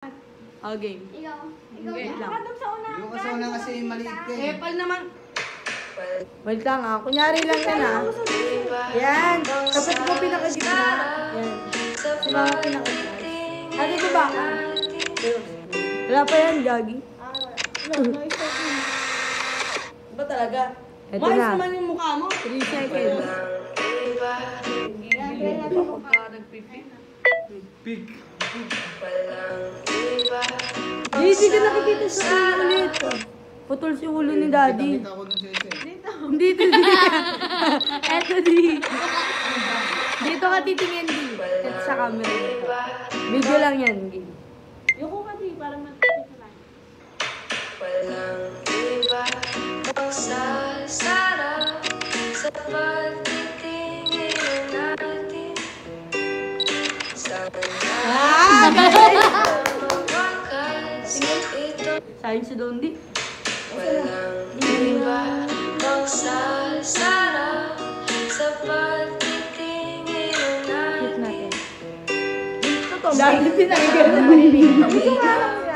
Oh, game. Ikaw. Wait lang. Yung sa una kasi maliit ka eh. Epal naman. Wait lang ah. Kunyari lang yan ah. Yan. Kapit ko pinakagitna. Yan. Sila ko pinakagitna. Ate ko ba? Wala pa yan, Gagi. Ba talaga? Ito Mais na. naman yung mukha mo. 3 seconds. Pig. Hindi ka nakikita sa ulo ulit. Putol si ulo ni Daddy. Kita ko dun sa isa. Dito. Eto di. Dito ka titingin di. At sa camera. Video lang yan. Yuko ka di, para matapos lang. Walang iba ang sasarap sa pagtitingin natin sa wakas ito. Sayon si Dondi. Walang iba ang sasarap sa pagtitingin natin. Dahil pinagyan na.